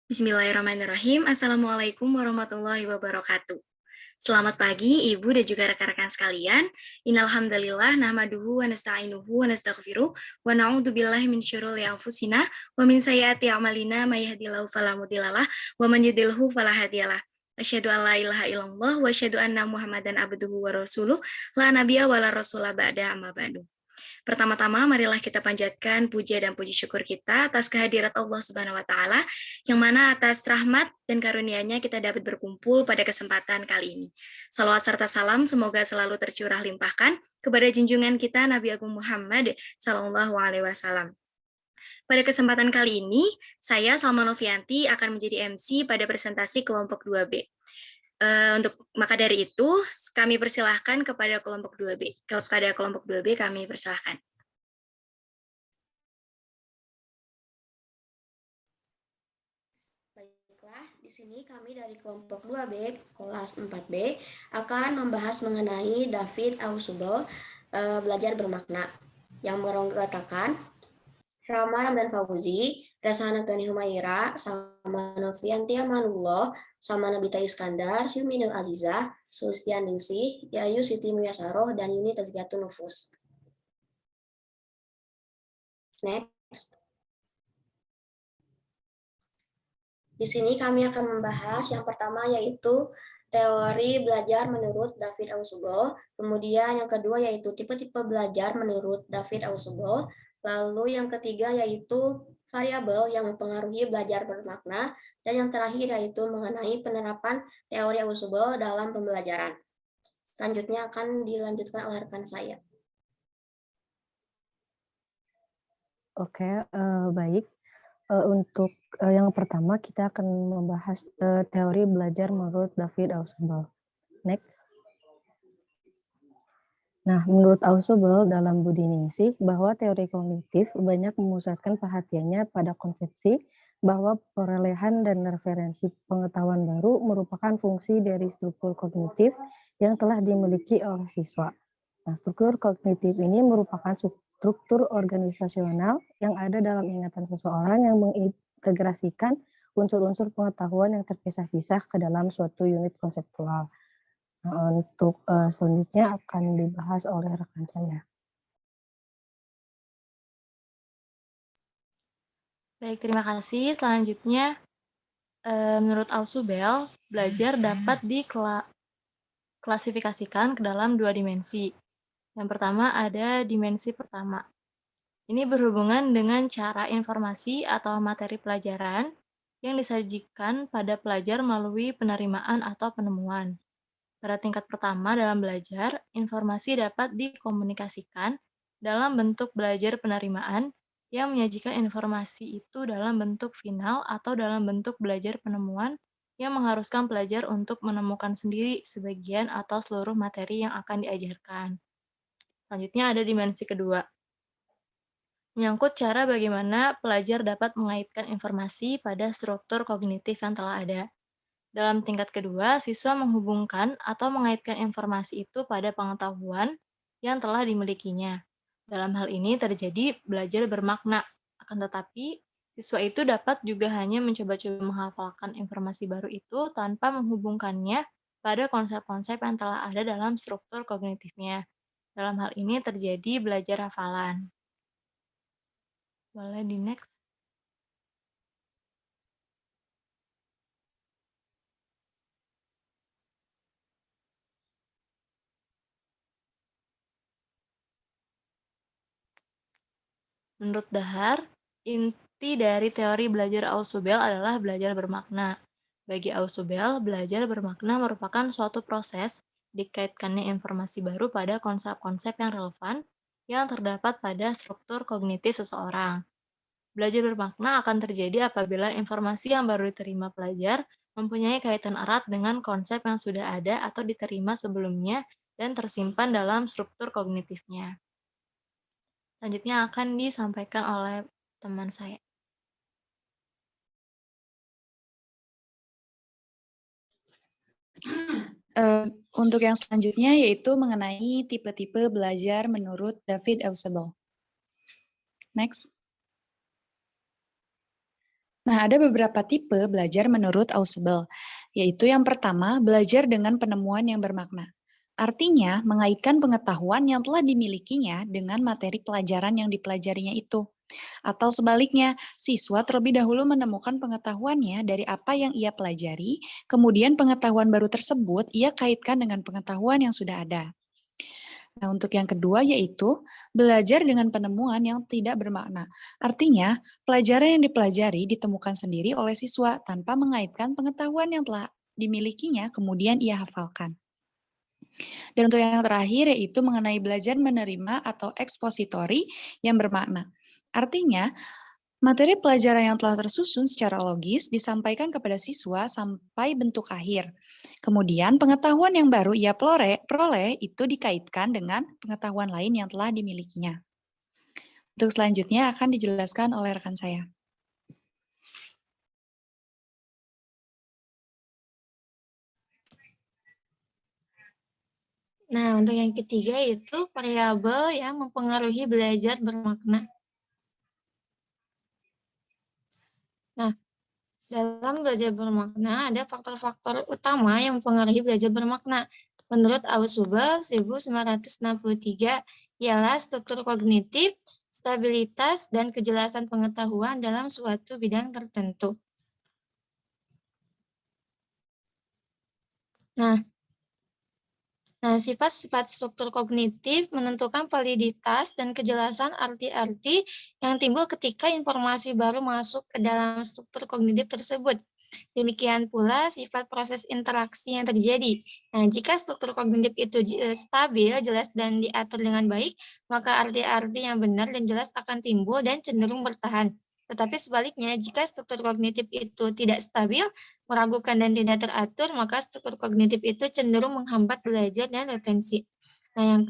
Bismillahirrahmanirrahim. Assalamualaikum warahmatullahi wabarakatuh. Selamat pagi Ibu dan juga rekan-rekan sekalian. Innalhamdalillah nahmaduhu wa nasta'inuhu wa nastaghfiruh wa na'udzubillahi min syururi anfusina wa min sayyiati a'malina may yahdihillahu fala mudhillalah wa man yudhlilhu fala hadiyalah. Asyhadu an la ilaha illallah wa asyhadu anna Muhammadan abduhu wa rasuluh la nabiyya wa la rasula ba'da amma ba'du. Pertama-tama, marilah kita panjatkan puja dan puji syukur kita atas kehadirat Allah Subhanahu wa Ta'ala, yang mana atas rahmat dan karunia-Nya kita dapat berkumpul pada kesempatan kali ini. Salawat serta salam semoga selalu tercurah limpahkan kepada junjungan kita Nabi Agung Muhammad Sallallahu Alaihi Wasallam. Pada kesempatan kali ini, saya Salma Novianti akan menjadi MC pada presentasi kelompok 2B. Maka dari itu, kami persilahkan kepada kelompok 2B. Kepada kelompok 2B kami persilahkan. Baiklah, di sini kami dari kelompok 2B, kelas 4B, akan membahas mengenai David Ausubel, belajar bermakna, yang mengatakan Rama Ramdan Fauzi, Rasana Gani Humaira, sama Novianti Amanullah, sama Nabita Iskandar, Silmi Nur Azizah, Sustian Ningsih, Yayu Siti Muyasaroh, dan Yuni Tazkiyatun Nufus. Next. Di sini kami akan membahas yang pertama yaitu teori belajar menurut David Ausubel, kemudian yang kedua yaitu tipe-tipe belajar menurut David Ausubel, lalu yang ketiga yaitu variabel yang mempengaruhi belajar bermakna, dan yang terakhir yaitu mengenai penerapan teori Ausubel dalam pembelajaran. Selanjutnya akan dilanjutkan oleh rekan saya. Oke, baik. Untuk yang pertama kita akan membahas teori belajar menurut David Ausubel. Next. Nah, menurut Ausubel dalam Budi Ningsih bahwa teori kognitif banyak memusatkan perhatiannya pada konsepsi bahwa perolehan dan referensi pengetahuan baru merupakan fungsi dari struktur kognitif yang telah dimiliki oleh siswa. Nah, struktur kognitif ini merupakan struktur organisasional yang ada dalam ingatan seseorang yang mengintegrasikan unsur-unsur pengetahuan yang terpisah-pisah ke dalam suatu unit konseptual. Nah, untuk selanjutnya akan dibahas oleh rekan saya. Baik, terima kasih. Selanjutnya, menurut Ausubel, belajar dapat diklasifikasikan ke dalam dua dimensi. Yang pertama ada dimensi pertama. Ini berhubungan dengan cara informasi atau materi pelajaran yang disajikan pada pelajar melalui penerimaan atau penemuan. Pada tingkat pertama dalam belajar, informasi dapat dikomunikasikan dalam bentuk belajar penerimaan yang menyajikan informasi itu dalam bentuk final atau dalam bentuk belajar penemuan yang mengharuskan pelajar untuk menemukan sendiri sebagian atau seluruh materi yang akan diajarkan. Selanjutnya ada dimensi kedua, menyangkut cara bagaimana pelajar dapat mengaitkan informasi pada struktur kognitif yang telah ada. Dalam tingkat kedua, siswa menghubungkan atau mengaitkan informasi itu pada pengetahuan yang telah dimilikinya. Dalam hal ini terjadi belajar bermakna, akan tetapi siswa itu dapat juga hanya mencoba-coba menghafalkan informasi baru itu tanpa menghubungkannya pada konsep-konsep yang telah ada dalam struktur kognitifnya. Dalam hal ini terjadi belajar hafalan. Boleh di next. Menurut Dahar, inti dari teori belajar Ausubel adalah belajar bermakna. Bagi Ausubel, belajar bermakna merupakan suatu proses dikaitkannya informasi baru pada konsep-konsep yang relevan yang terdapat pada struktur kognitif seseorang. Belajar bermakna akan terjadi apabila informasi yang baru diterima pelajar mempunyai kaitan erat dengan konsep yang sudah ada atau diterima sebelumnya dan tersimpan dalam struktur kognitifnya. Selanjutnya akan disampaikan oleh teman saya. Untuk yang selanjutnya yaitu mengenai tipe-tipe belajar menurut David Ausubel. Next. Nah, ada beberapa tipe belajar menurut Ausubel, yaitu yang pertama, belajar dengan penemuan yang bermakna. Artinya, mengaitkan pengetahuan yang telah dimilikinya dengan materi pelajaran yang dipelajarinya itu. Atau sebaliknya, siswa terlebih dahulu menemukan pengetahuannya dari apa yang ia pelajari, kemudian pengetahuan baru tersebut ia kaitkan dengan pengetahuan yang sudah ada. Nah, untuk yang kedua yaitu belajar dengan penemuan yang tidak bermakna. Artinya, pelajaran yang dipelajari ditemukan sendiri oleh siswa tanpa mengaitkan pengetahuan yang telah dimilikinya kemudian ia hafalkan. Dan untuk yang terakhir yaitu mengenai belajar menerima atau ekspositori yang bermakna. Artinya, materi pelajaran yang telah tersusun secara logis disampaikan kepada siswa sampai bentuk akhir. Kemudian pengetahuan yang baru ia peroleh itu dikaitkan dengan pengetahuan lain yang telah dimilikinya. Untuk selanjutnya akan dijelaskan oleh rekan saya. Nah, untuk yang ketiga itu variabel yang mempengaruhi belajar bermakna. Nah, dalam belajar bermakna ada faktor-faktor utama yang mempengaruhi belajar bermakna. Menurut Ausubel 1963 ialah struktur kognitif, stabilitas, dan kejelasan pengetahuan dalam suatu bidang tertentu. Nah, sifat-sifat struktur kognitif menentukan validitas dan kejelasan arti-arti yang timbul ketika informasi baru masuk ke dalam struktur kognitif tersebut. Demikian pula sifat proses interaksi yang terjadi. Nah, jika struktur kognitif itu stabil, jelas, dan diatur dengan baik, maka arti-arti yang benar dan jelas akan timbul dan cenderung bertahan. Tetapi sebaliknya, jika struktur kognitif itu tidak stabil, meragukan dan tidak teratur, maka struktur kognitif itu cenderung menghambat belajar dan retensi. Nah,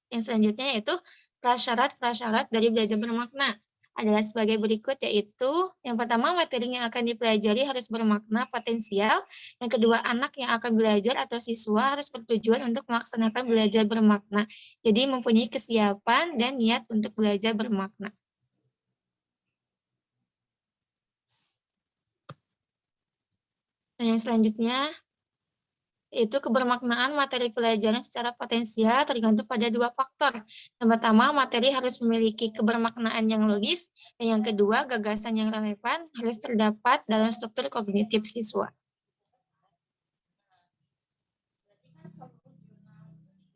yang selanjutnya yaitu prasyarat-prasyarat dari belajar bermakna adalah sebagai berikut, yaitu yang pertama, materi yang akan dipelajari harus bermakna potensial. Yang kedua, anak yang akan belajar atau siswa harus bertujuan untuk melaksanakan belajar bermakna. Jadi mempunyai kesiapan dan niat untuk belajar bermakna. Nah, yang selanjutnya yaitu kebermaknaan materi pelajaran secara potensial tergantung pada dua faktor. Yang pertama, materi harus memiliki kebermaknaan yang logis, dan yang kedua, gagasan yang relevan harus terdapat dalam struktur kognitif siswa.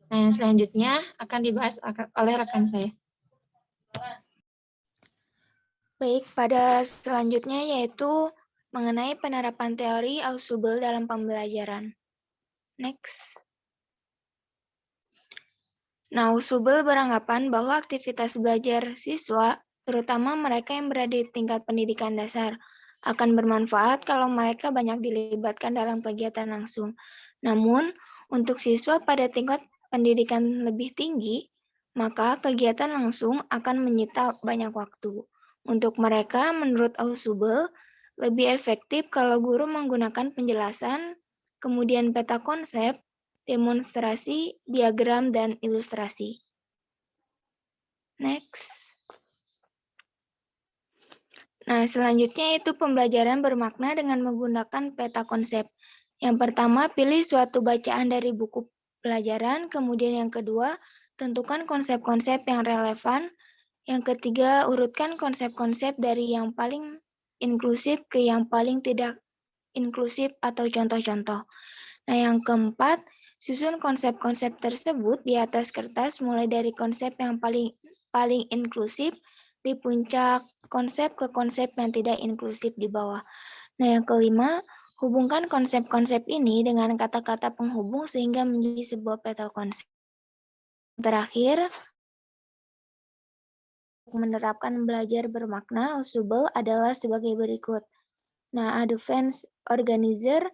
Nah, yang selanjutnya akan dibahas oleh rekan saya. Baik, pada selanjutnya yaitu mengenai penerapan teori Ausubel dalam pembelajaran. Next. Nah, Ausubel beranggapan bahwa aktivitas belajar siswa, terutama mereka yang berada di tingkat pendidikan dasar, akan bermanfaat kalau mereka banyak dilibatkan dalam kegiatan langsung. Namun, untuk siswa pada tingkat pendidikan lebih tinggi, maka kegiatan langsung akan menyita banyak waktu. Untuk mereka, menurut Ausubel, lebih efektif kalau guru menggunakan penjelasan, kemudian peta konsep, demonstrasi, diagram, dan ilustrasi. Next. Nah, selanjutnya itu pembelajaran bermakna dengan menggunakan peta konsep. Yang pertama, pilih suatu bacaan dari buku pelajaran. Kemudian yang kedua, tentukan konsep-konsep yang relevan. Yang ketiga, urutkan konsep-konsep dari yang paling inklusif ke yang paling tidak inklusif atau contoh-contoh. Nah, yang keempat, susun konsep-konsep tersebut di atas kertas mulai dari konsep yang paling inklusif di puncak konsep ke konsep yang tidak inklusif di bawah. Nah, yang kelima, hubungkan konsep-konsep ini dengan kata-kata penghubung sehingga menjadi sebuah peta konsep. Terakhir, menerapkan belajar bermakna Ausubel adalah sebagai berikut. Nah, advance organizer,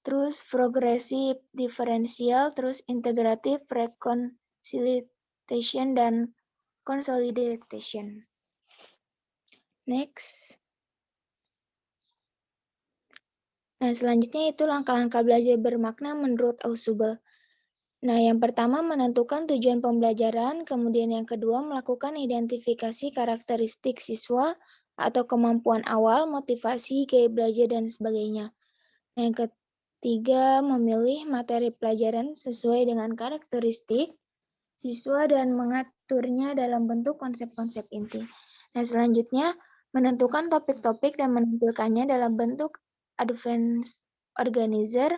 terus progresif diferensial, terus integratif reconciliation, dan consolidation. Next. Nah, selanjutnya itu langkah-langkah belajar bermakna menurut Ausubel. Nah, yang pertama menentukan tujuan pembelajaran, kemudian yang kedua melakukan identifikasi karakteristik siswa, atau kemampuan awal, motivasi, gaya belajar, dan sebagainya. Yang ketiga, memilih materi pelajaran sesuai dengan karakteristik siswa dan mengaturnya dalam bentuk konsep-konsep inti. Nah, selanjutnya, menentukan topik-topik dan menampilkannya dalam bentuk advance organizer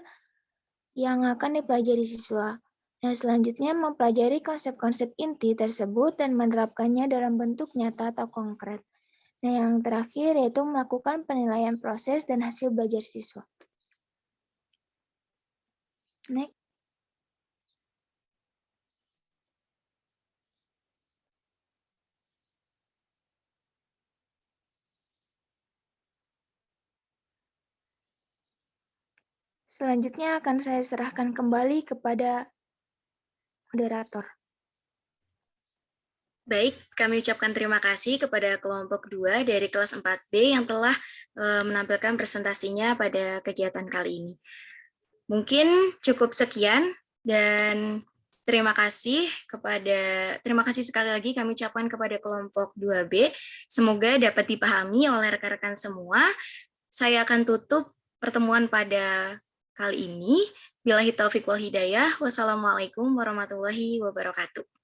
yang akan dipelajari siswa. Nah, selanjutnya mempelajari konsep-konsep inti tersebut dan menerapkannya dalam bentuk nyata atau konkret. Nah, yang terakhir yaitu melakukan penilaian proses dan hasil belajar siswa. Next. Selanjutnya akan saya serahkan kembali kepada moderator. Baik, kami ucapkan terima kasih kepada kelompok 2 dari kelas 4B yang telah menampilkan presentasinya pada kegiatan kali ini. Mungkin cukup sekian dan terima kasih sekali lagi kami ucapkan kepada kelompok 2B. Semoga dapat dipahami oleh rekan-rekan semua. Saya akan tutup pertemuan pada kali ini. Billahi taufiq wal hidayah. Wassalamualaikum warahmatullahi wabarakatuh.